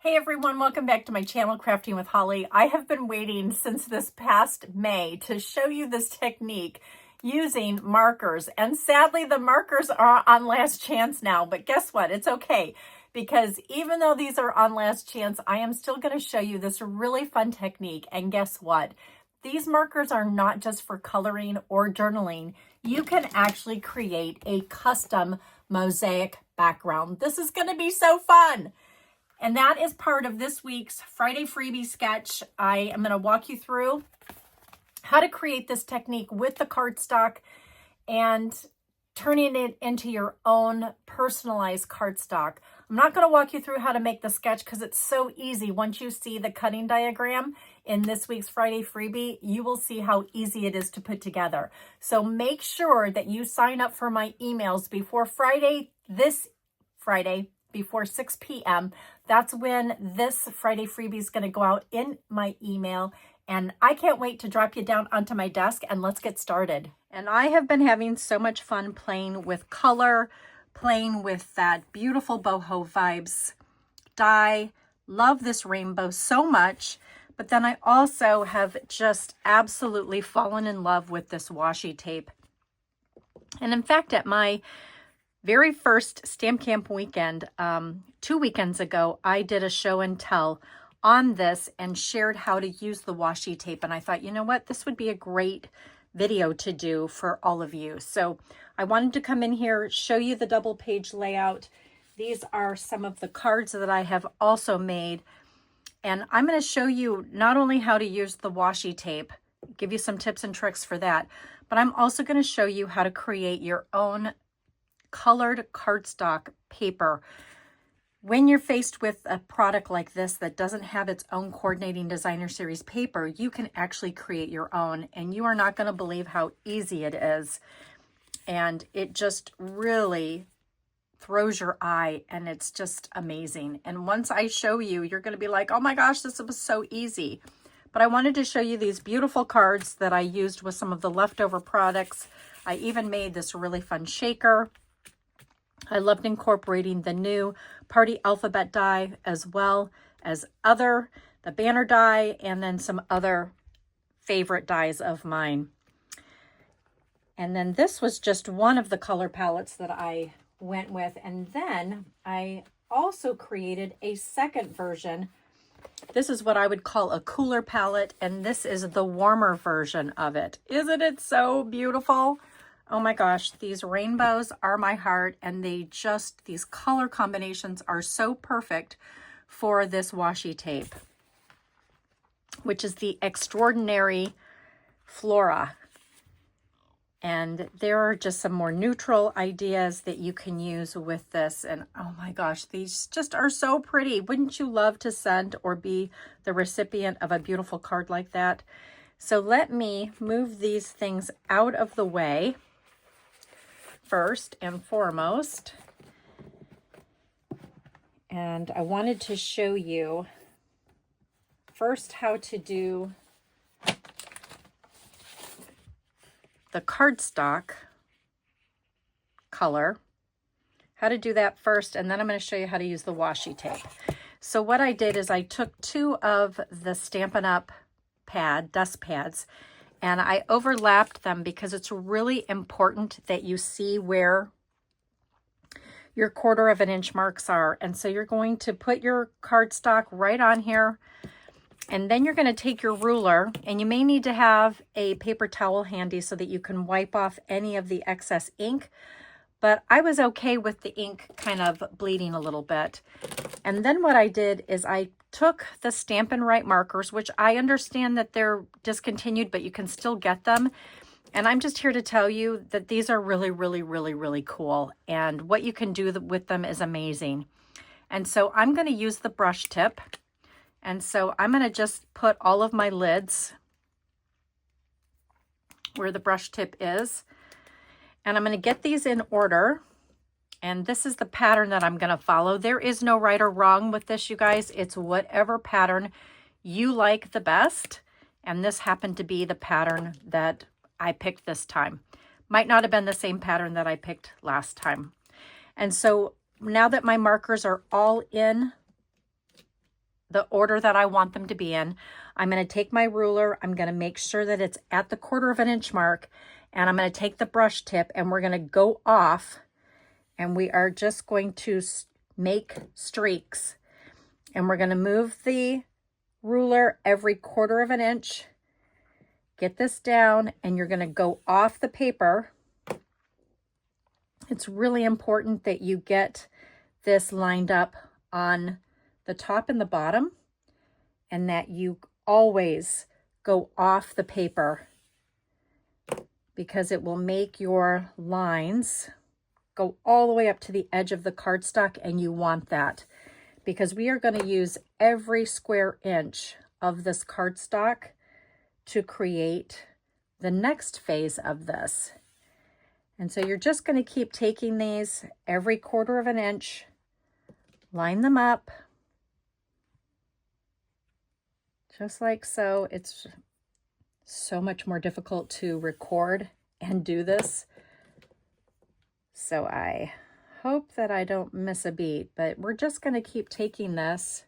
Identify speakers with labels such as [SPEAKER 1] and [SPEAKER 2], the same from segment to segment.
[SPEAKER 1] Hey everyone, welcome back to my channel, Crafting with Holly. I have been waiting since this past May to show you this technique using markers. And sadly, the markers are on last chance now, but guess what? It's okay, because even though these are on last chance, I am still going to show you this really fun technique. And guess what? These markers are not just for coloring or journaling. You can actually create a custom mosaic background. This is going to be so fun. And that is part of this week's Friday Freebie sketch. I am going to walk you through how to create this technique with the cardstock and turning it into your own personalized cardstock. I'm not going to walk you through how to make the sketch because it's so easy. Once you see the cutting diagram in this week's Friday Freebie, you will see how easy it is to put together. So make sure that you sign up for my emails before this Friday, before 6 p.m. That's when this Friday Freebie is going to go out in my email. And I can't wait to drop you down onto my desk and let's get started. And I have been having so much fun playing with color, playing with that beautiful boho vibes die. Love this rainbow so much. But then I also have just absolutely fallen in love with this washi tape. And in fact, at my very first Stamp Camp weekend, 2 weekends ago, I did a show and tell on this and shared how to use the washi tape. And I thought, you know what, this would be a great video to do for all of you. So I wanted to come in here, show you the double page layout. These are some of the cards that I have also made. And I'm going to show you not only how to use the washi tape, give you some tips and tricks for that, but I'm also going to show you how to create your own colored cardstock paper. When you're faced with a product like this that doesn't have its own coordinating designer series paper, you can actually create your own, and you are not going to believe how easy it is. And it just really throws your eye, and it's just amazing. And once I show you, you're going to be like, oh my gosh, this was so easy. But I wanted to show you these beautiful cards that I used with some of the leftover products. I even made this really fun shaker. I loved incorporating the new party alphabet die as well as the banner die, and then some other favorite dies of mine. And then this was just one of the color palettes that I went with. And then I also created a second version. This is what I would call a cooler palette, and this is the warmer version of it. Isn't it so beautiful? Oh my gosh, these rainbows are my heart, and these color combinations are so perfect for this washi tape, which is the Extraordinary Flora. And there are just some more neutral ideas that you can use with this. And oh my gosh, these just are so pretty. Wouldn't you love to send or be the recipient of a beautiful card like that? So let me move these things out of the way. First and foremost, and I wanted to show you first how to do the cardstock color, how to do that first, and then I'm going to show you how to use the washi tape. So what I did is I took 2 of the Stampin' Up! Dust pads, and I overlapped them because it's really important that you see where your 1/4 of an inch marks are. And so you're going to put your cardstock right on here, and then you're going to take your ruler, and you may need to have a paper towel handy so that you can wipe off any of the excess ink. But I was okay with the ink kind of bleeding a little bit. And then what I did is I took the Stampin' Right markers, which I understand that they're discontinued, but you can still get them. And I'm just here to tell you that these are really, really, really, really cool. And what you can do with them is amazing. And so I'm going to use the brush tip. And so I'm going to just put all of my lids where the brush tip is. And I'm going to get these in order. And this is the pattern that I'm going to follow. There is no right or wrong with this, you guys. It's whatever pattern you like the best. And this happened to be the pattern that I picked this time. Might not have been the same pattern that I picked last time. And so now that my markers are all in the order that I want them to be in. I'm going to take my ruler. I'm going to make sure that it's at the 1/4 inch mark. And I'm going to take the brush tip and we're going to go off. And we are just going to make streaks. And we're going to move the ruler every 1/4 inch. Get this down and you're going to go off the paper. It's really important that you get this lined up on the top and the bottom, and that you always go off the paper, because it will make your lines go all the way up to the edge of the cardstock, and you want that because we are going to use every square inch of this cardstock to create the next phase of this. And so you're just going to keep taking these every 1/4 inch, line them up, just like so. It's so much more difficult to record and do this. So I hope that I don't miss a beat, but we're just going to keep taking this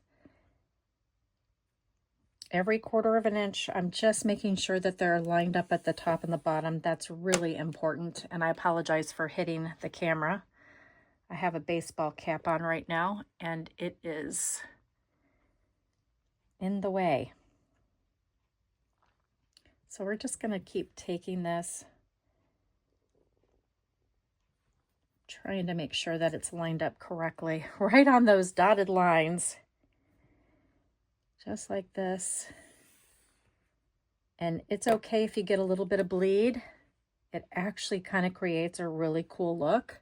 [SPEAKER 1] every 1/4 inch. I'm just making sure that they're lined up at the top and the bottom. That's really important. And I apologize for hitting the camera. I have a baseball cap on right now and it is in the way. So we're just going to keep taking this, trying to make sure that it's lined up correctly, right on those dotted lines. Just like this. And it's okay if you get a little bit of bleed. It actually kind of creates a really cool look.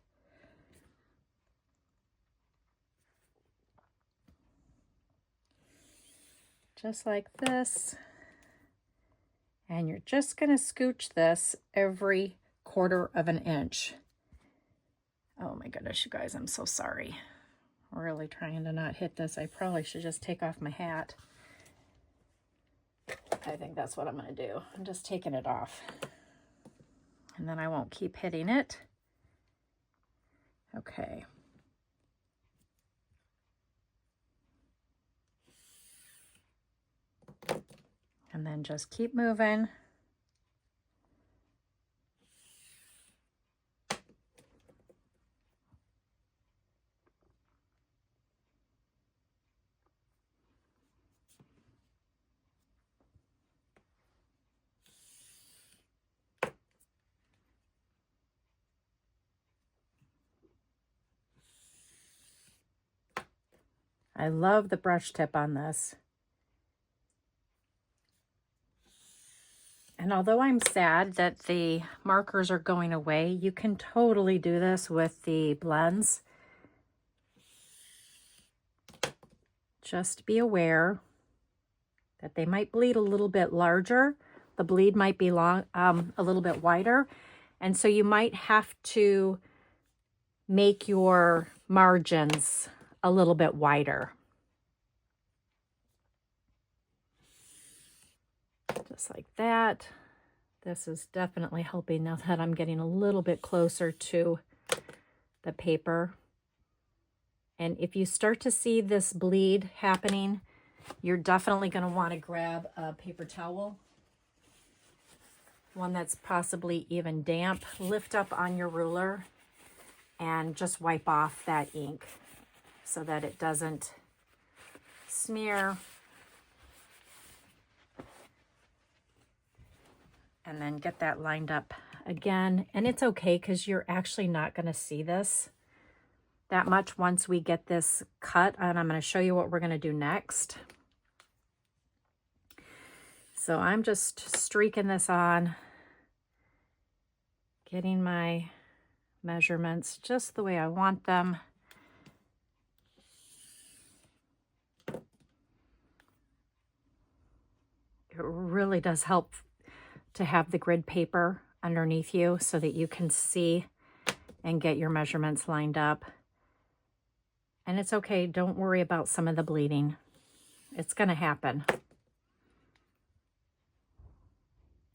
[SPEAKER 1] Just like this. And you're just going to scooch this every 1/4 inch. Oh my goodness, you guys, I'm so sorry. Really trying to not hit this. I probably should just take off my hat. I think that's what I'm going to do. I'm just taking it off. And then I won't keep hitting it. Okay. And then just keep moving. I love the brush tip on this. And although I'm sad that the markers are going away, you can totally do this with the blends. Just be aware that they might bleed a little bit larger. The bleed might be long, a little bit wider. And so you might have to make your margins a little bit wider. Just like that. This is definitely helping now that I'm getting a little bit closer to the paper. And if you start to see this bleed happening, you're definitely going to want to grab a paper towel, one that's possibly even damp. Lift up on your ruler and just wipe off that ink so that it doesn't smear. And then get that lined up again. And it's okay because you're actually not going to see this that much once we get this cut. And I'm going to show you what we're going to do next. So I'm just streaking this on, getting my measurements just the way I want them. It really does help to have the grid paper underneath you so that you can see and get your measurements lined up. And it's okay, don't worry about some of the bleeding. It's going to happen.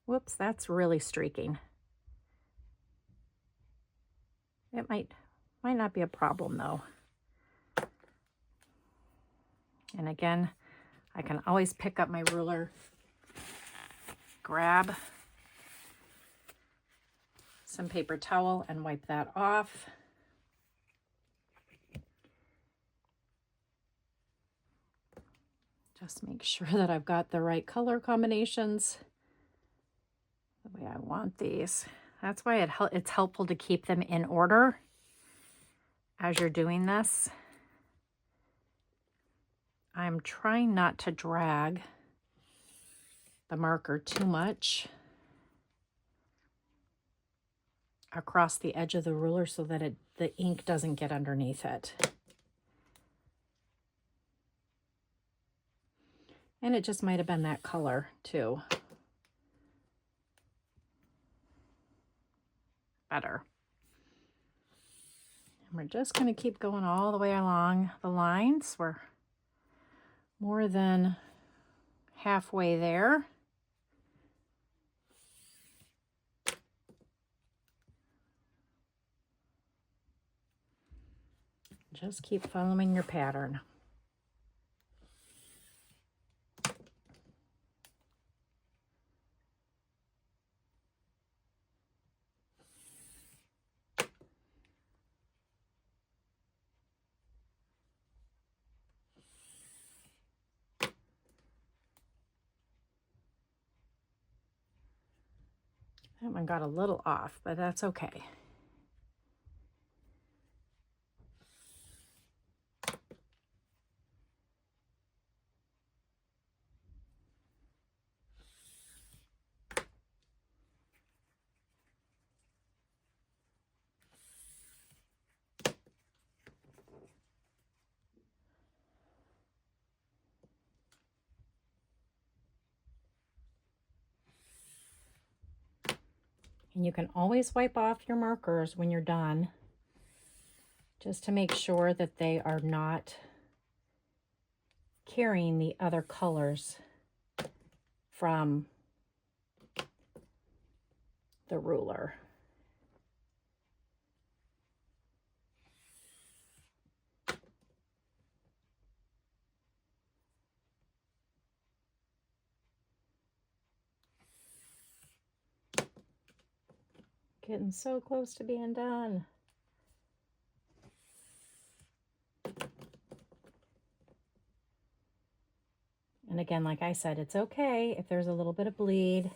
[SPEAKER 1] Whoops, that's really streaking. It might not be a problem though. And again, I can always pick up my ruler, grab some paper towel and wipe that off. Just make sure that I've got the right color combinations the way I want these. That's why it's helpful to keep them in order as you're doing this. I'm trying not to drag the marker too much across the edge of the ruler so that the ink doesn't get underneath it. And it just might have been that color too. Better. And we're just going to keep going all the way along the lines. We're more than halfway there. Just keep following your pattern. That one got a little off, but that's okay. And you can always wipe off your markers when you're done, just to make sure that they are not carrying the other colors from the ruler. Getting so close to being done. And again, like I said, it's okay if there's a little bit of bleed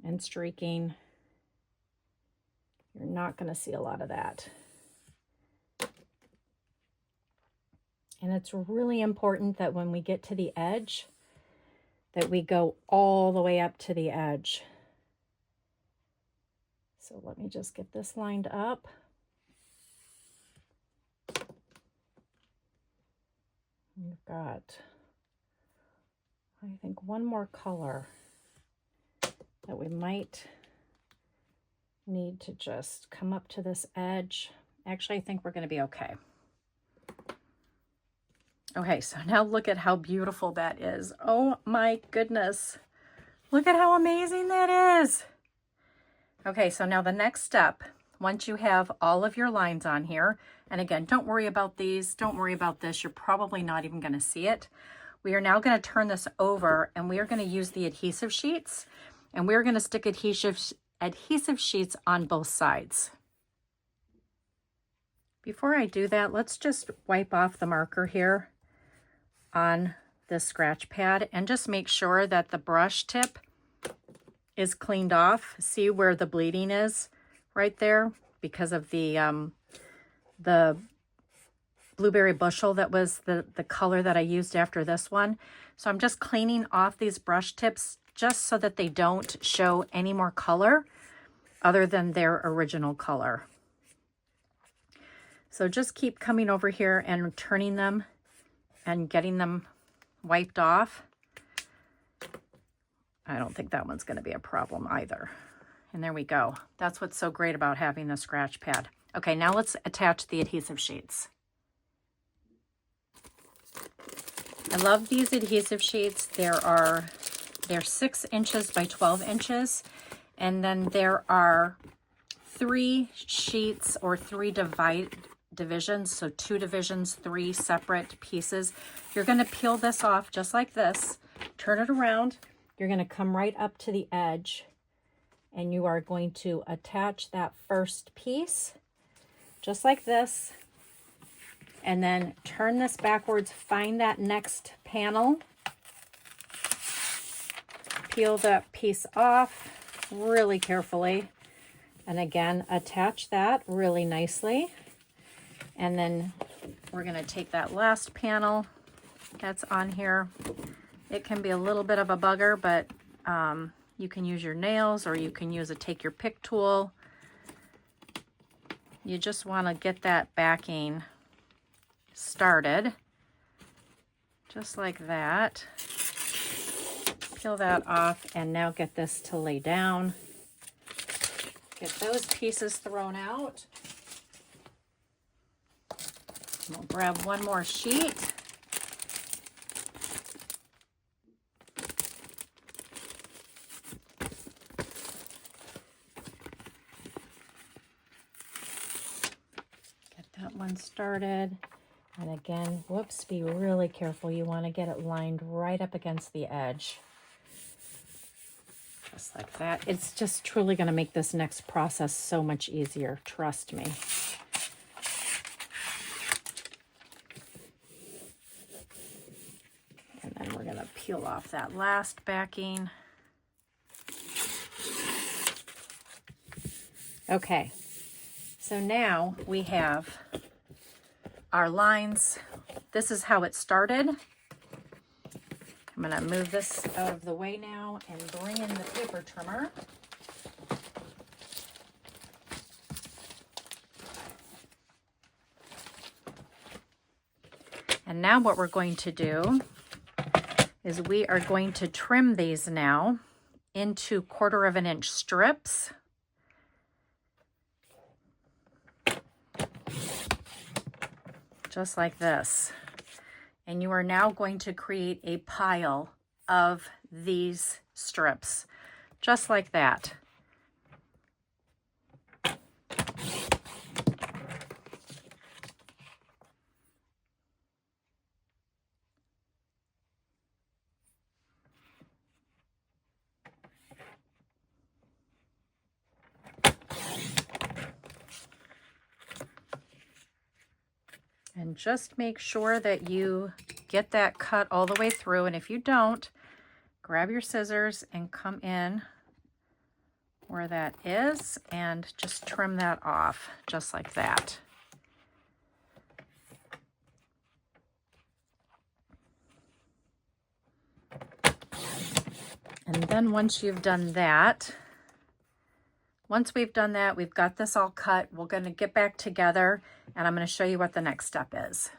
[SPEAKER 1] and streaking. You're not going to see a lot of that. And it's really important that when we get to the edge, that we go all the way up to the edge. So let me just get this lined up. We've got, I think, one more color that we might need to just come up to this edge. Actually, I think we're going to be okay. Okay, so now look at how beautiful that is. Oh my goodness. Look at how amazing that is. Okay, so now the next step, once you have all of your lines on here, and again, don't worry about these, don't worry about this, you're probably not even going to see it. We are now going to turn this over and we are going to use the adhesive sheets, and we're going to stick adhesive sheets on both sides. Before I do that, let's just wipe off the marker here on this scratch pad and just make sure that the brush tip is cleaned off. See where the bleeding is right there because of the blueberry bushel that was the color that I used after this one. So I'm just cleaning off these brush tips just so that they don't show any more color other than their original color. So just keep coming over here and turning them and getting them wiped off. I don't think that one's going to be a problem either. And there we go. That's what's so great about having the scratch pad. Okay, now let's attach the adhesive sheets. I love these adhesive sheets. They're 6 inches by 12 inches. And then there are 3 sheets or 3 divisions, so 2 divisions, 3 separate pieces. You're going to peel this off just like this, turn it around. You're going to come right up to the edge, and you are going to attach that first piece just like this, and then turn this backwards, find that next panel, peel that piece off really carefully, and again attach that really nicely. And then we're going to take that last panel that's on here. It can be a little bit of a bugger, but you can use your nails, or you can use a take your pick tool. You just want to get that backing started, just like that. Peel that off, and now get this to lay down. Get those pieces thrown out. We'll grab one more sheet. Get that one started. And again, whoops, be really careful. You want to get it lined right up against the edge. Just like that. It's just truly going to make this next process so much easier. Trust me. And then we're going to peel off that last backing. Okay, so now we have our lines. This is how it started. I'm going to move this out of the way now and bring in the paper trimmer. And now what we're going to do is we are going to trim these now into 1/4 of an inch strips. Just like this. And you are now going to create a pile of these strips, just like that. And just make sure that you get that cut all the way through. And if you don't, grab your scissors and come in where that is and just trim that off, just like that. And then once you've done that, once we've done that, we've got this all cut, we're going to get back together and I'm going to show you what the next step is.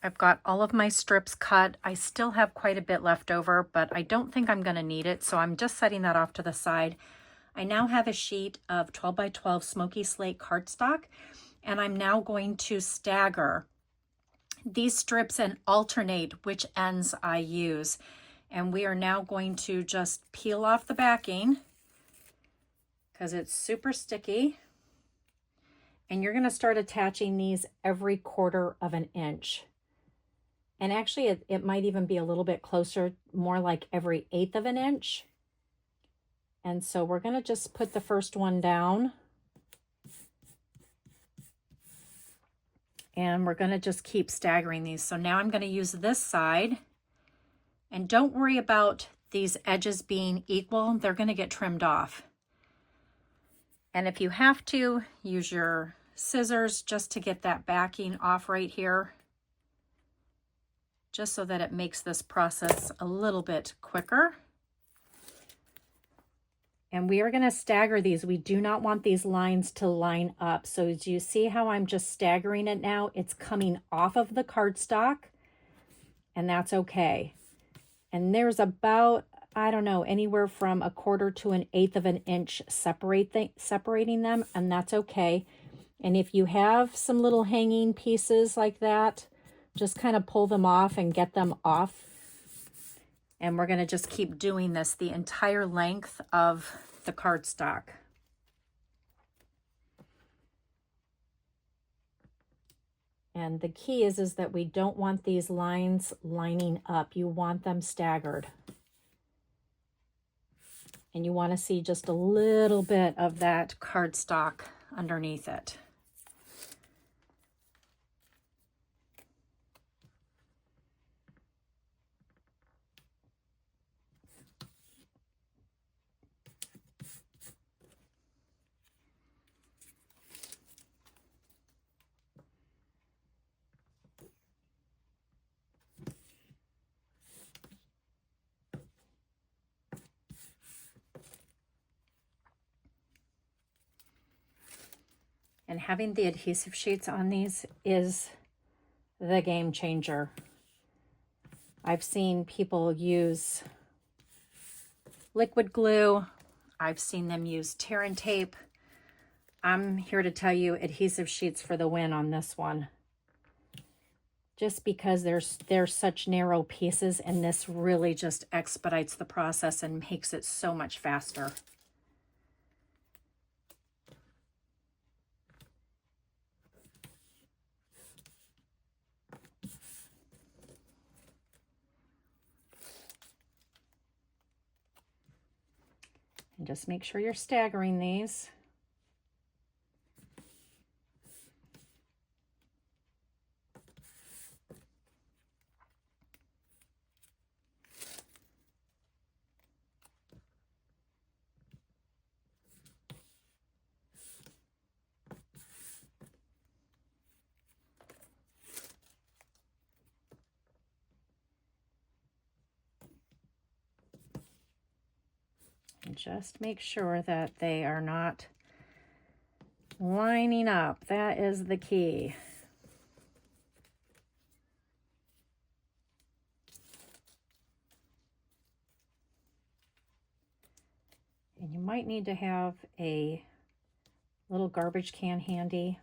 [SPEAKER 1] I've got all of my strips cut. I still have quite a bit left over, but I don't think I'm going to need it, so I'm just setting that off to the side. I now have a sheet of 12 by 12 smoky slate cardstock, and I'm now going to stagger these strips and alternate which ends I use. And we are now going to just peel off the backing because it's super sticky. And you're going to start attaching these every 1/4 of an inch. And actually it might even be a little bit closer, more like every 1/8 of an inch. And so we're going to just put the first one down. And we're going to just keep staggering these. So now I'm going to use this side. And don't worry about these edges being equal. They're going to get trimmed off. And if you have to, use your scissors just to get that backing off right here, just so that it makes this process a little bit quicker. And we are going to stagger these. We do not want these lines to line up. So do you see how I'm just staggering it now? It's coming off of the cardstock, and that's okay. And there's about, I don't know, anywhere from 1/4 to an 1/8 of an inch separating them, and that's okay. And if you have some little hanging pieces like that, just kind of pull them off and get them off. And we're going to just keep doing this the entire length of the cardstock. And the key is that we don't want these lines lining up. You want them staggered. And you want to see just a little bit of that cardstock underneath it. And having the adhesive sheets on these is the game changer. I've seen people use liquid glue. I've seen them use tear and tape. I'm here to tell you adhesive sheets for the win on this one. Just because they're such narrow pieces, and this really just expedites the process and makes it so much faster. And just make sure you're staggering these. And just make sure that they are not lining up. That is the key. And you might need to have a little garbage can handy,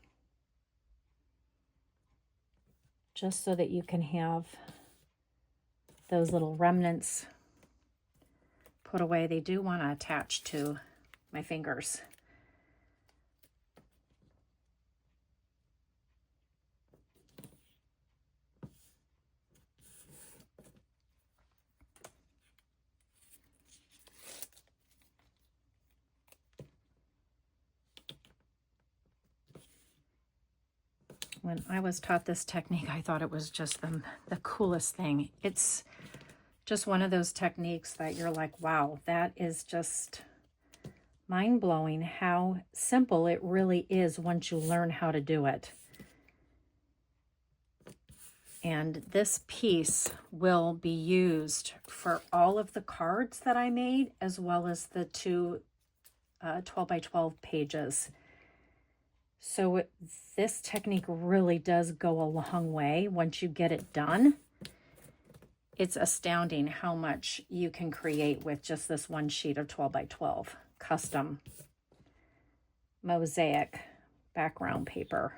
[SPEAKER 1] just so that you can have those little remnants put away. They do want to attach to my fingers. When I was taught this technique, I thought it was just the coolest thing. It's just one of those techniques that you're like, wow, that is just mind-blowing how simple it really is once you learn how to do it. And this piece will be used for all of the cards that I made, as well as the two 12 by 12 pages. So this technique really does go a long way once you get it done. It's astounding how much you can create with just this one sheet of 12 by 12 custom mosaic background paper.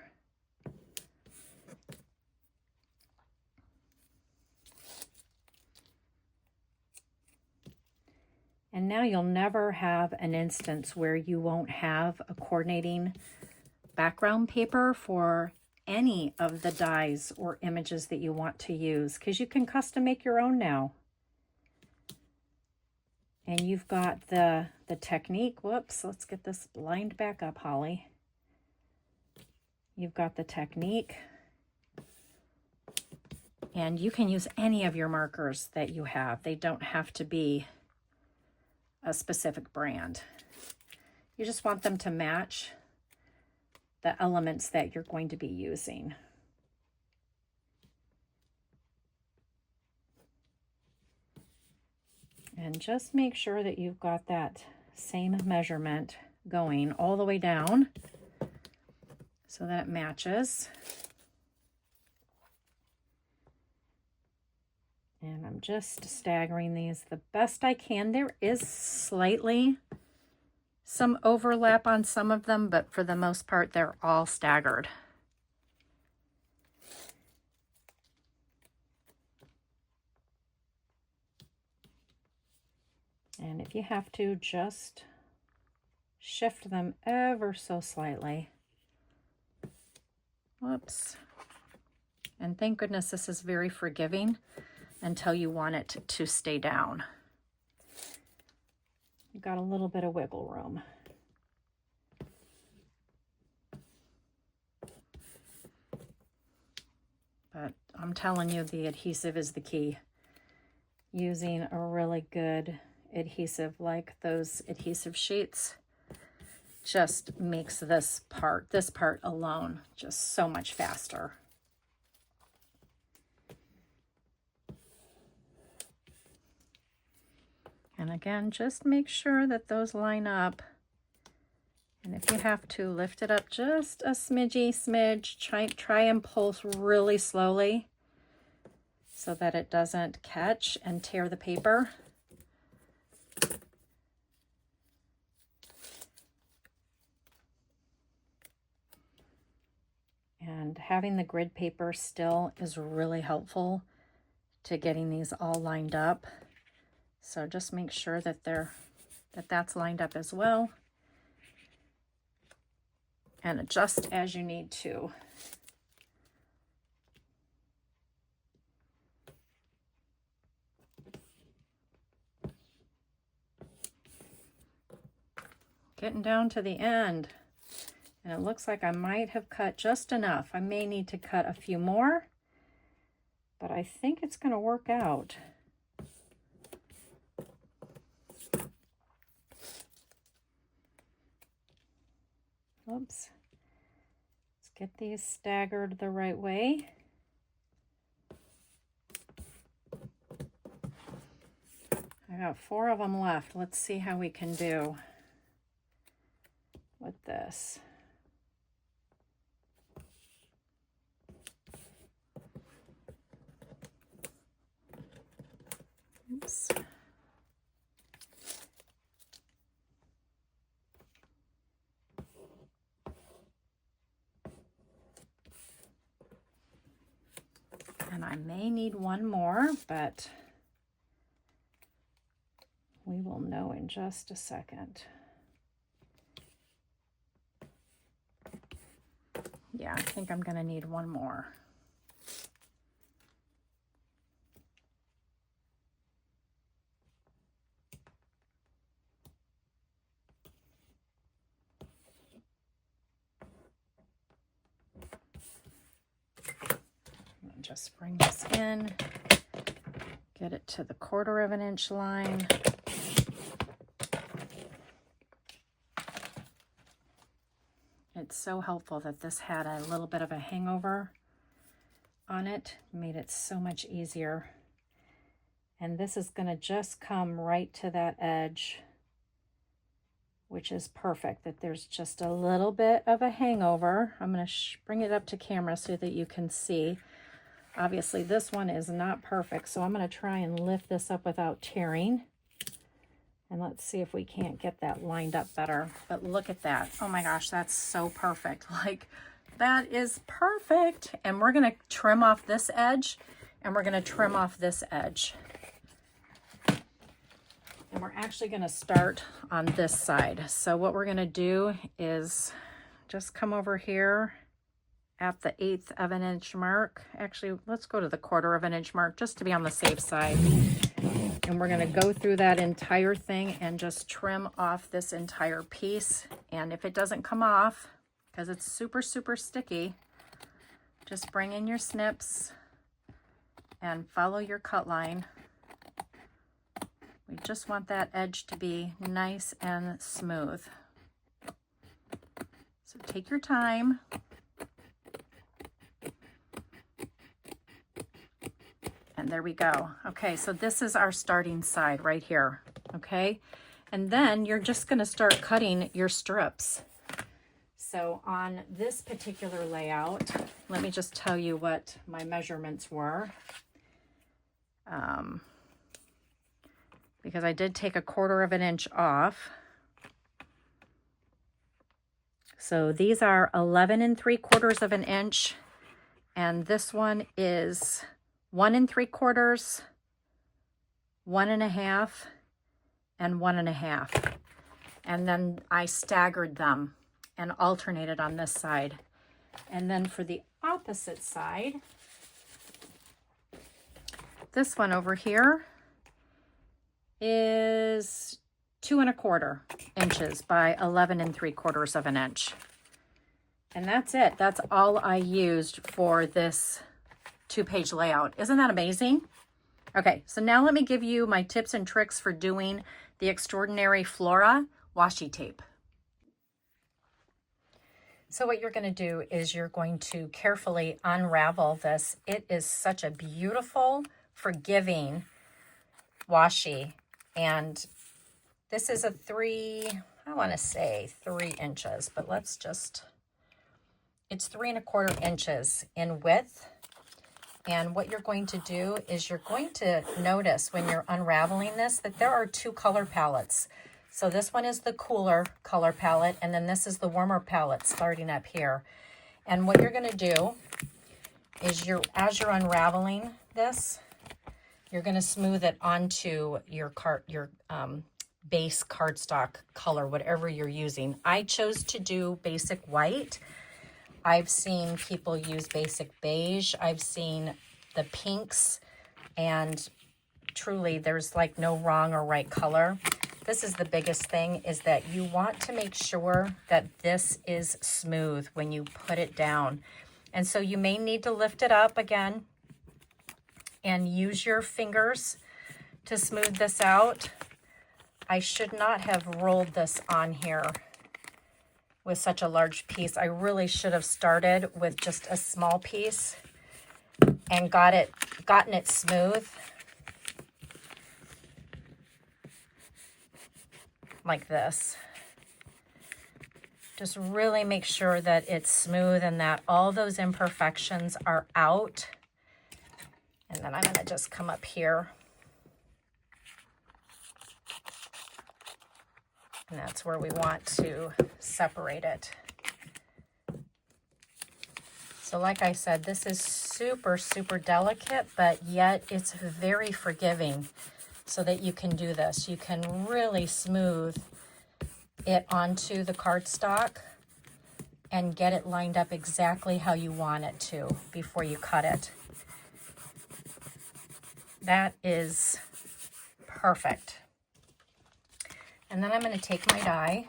[SPEAKER 1] And now you'll never have an instance where you won't have a coordinating background paper for any of the dies or images that you want to use, because you can custom make your own now. And you've got the technique. Whoops, let's get this lined back up, Holly. You've got the technique, and you can use any of your markers that you have. They don't have to be a specific brand. You just want them to match the elements that you're going to be using. And just make sure that you've got that same measurement going all the way down so that it matches. And I'm just staggering these the best I can. There is slightly some overlap on some of them, but for the most part, they're all staggered. And if you have to, just shift them ever so slightly. Whoops. And thank goodness this is very forgiving until you want it to stay down. You've got a little bit of wiggle room. But I'm telling you, the adhesive is the key. Using a really good adhesive like those adhesive sheets just makes this part alone just so much faster. And again, just make sure that those line up. And if you have to, lift it up just a smidge. Try and pull really slowly so that it doesn't catch and tear the paper. And having the grid paper still is really helpful to getting these all lined up. So just make sure that that's lined up as well. And adjust as you need to. Getting down to the end. And it looks like I might have cut just enough. I may need to cut a few more, but I think it's going to work out. Oops. Let's get these staggered the right way. I got 4 of them left. Let's see how we can do with this. Oops. And I may need one more, but we will know in just a second. Yeah, I think I'm going to need one more. Just bring this in, get it to the 1/4 of an inch line. It's so helpful that this had a little bit of a hangover on it, made it so much easier. And this is going to just come right to that edge, which is perfect, that there's just a little bit of a hangover. I'm going to bring it up to camera so that you can see. Obviously, this one is not perfect, so I'm going to try and lift this up without tearing. And let's see if we can't get that lined up better. But look at that. Oh my gosh, that's so perfect. Like, that is perfect. And we're going to trim off this edge, and we're going to trim off this edge. And we're actually going to start on this side. So what we're going to do is just come over here at the 1/8 of an inch mark. Actually, let's go to the 1/4 of an inch mark just to be on the safe side. And we're going to go through that entire thing and just trim off this entire piece. And if it doesn't come off, because it's super, super sticky, just bring in your snips and follow your cut line. We just want that edge to be nice and smooth. So take your time. And there we go. Okay, so this is our starting side right here, okay? And then you're just gonna start cutting your strips. So on this particular layout, let me just tell you what my measurements were. Because I did take a 1/4 of an inch off. So these are 11 3/4 of an inch, and this one is 1 3/4, 1 1/2, and 1 1/2. And then I staggered them and alternated on this side. And then for the opposite side, this one over here is 2¼ inches by 11¾ of an inch. And that's it. That's all I used for this 2-page layout. Isn't that amazing? Okay, so now let me give you my tips and tricks for doing the Extraordinary Flora washi tape. So what you're going to do is you're going to carefully unravel this. It is such a beautiful, forgiving washi. And this is a 3 inches, but let's just, it's 3¼ inches in width. And what you're going to do is you're going to notice when you're unraveling this that there are 2 color palettes. So this one is the cooler color palette, and then this is the warmer palette starting up here. And what you're going to do is as you're unraveling this, you're going to smooth it onto your base cardstock color, whatever you're using. I chose to do basic white. I've seen people use basic beige. I've seen the pinks, and truly there's like no wrong or right color. This is the biggest thing, is that you want to make sure that this is smooth when you put it down. And so you may need to lift it up again and use your fingers to smooth this out. I should not have rolled this on here with such a large piece. I really should have started with just a small piece and gotten it smooth. Like this. Just really make sure that it's smooth and that all those imperfections are out. And then I'm going to just come up here. And that's where we want to separate it. So like I said, this is super, super delicate, but yet it's very forgiving. So that you can do this. You can really smooth it onto the cardstock and get it lined up exactly how you want it to before you cut it. That is perfect. And then I'm going to take my die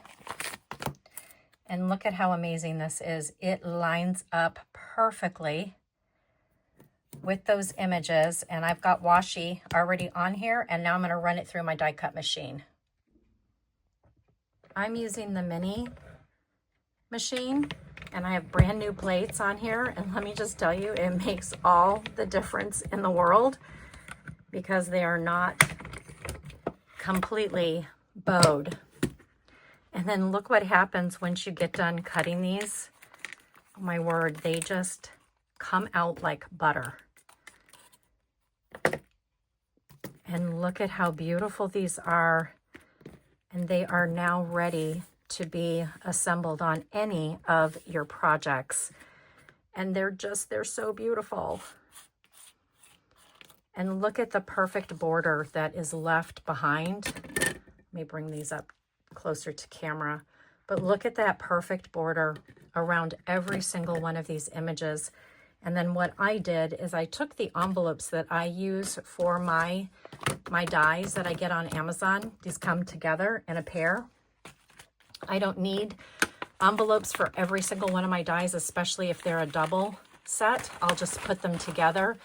[SPEAKER 1] and look at how amazing this is. It lines up perfectly with those images, and I've got washi already on here, and now I'm going to run it through my die cut machine. I'm using the mini machine, and I have brand new plates on here, and let me just tell you, it makes all the difference in the world because they are not completely bowed. And then look what happens once you get done cutting these. Oh my word, they just come out like butter. And look at how beautiful these are. And they are now ready to be assembled on any of your projects. And they're so beautiful. And look at the perfect border that is left behind. Let me bring these up closer to camera. But look at that perfect border around every single one of these images. And then what I did is I took the envelopes that I use for my dies that I get on Amazon. These come together in a pair. I don't need envelopes for every single one of my dies, especially if they're a double set. I'll just put them together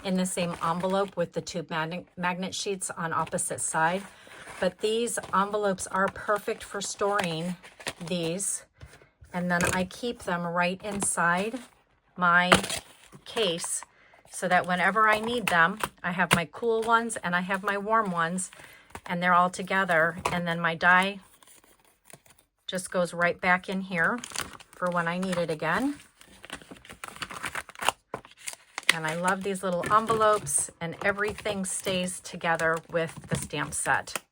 [SPEAKER 1] in the same envelope with the two magnet sheets on opposite side. But these envelopes are perfect for storing these. And then I keep them right inside my case so that whenever I need them, I have my cool ones and I have my warm ones, and they're all together. And then my die just goes right back in here for when I need it again. And I love these little envelopes, and everything stays together with the stamp set,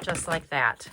[SPEAKER 1] just like that.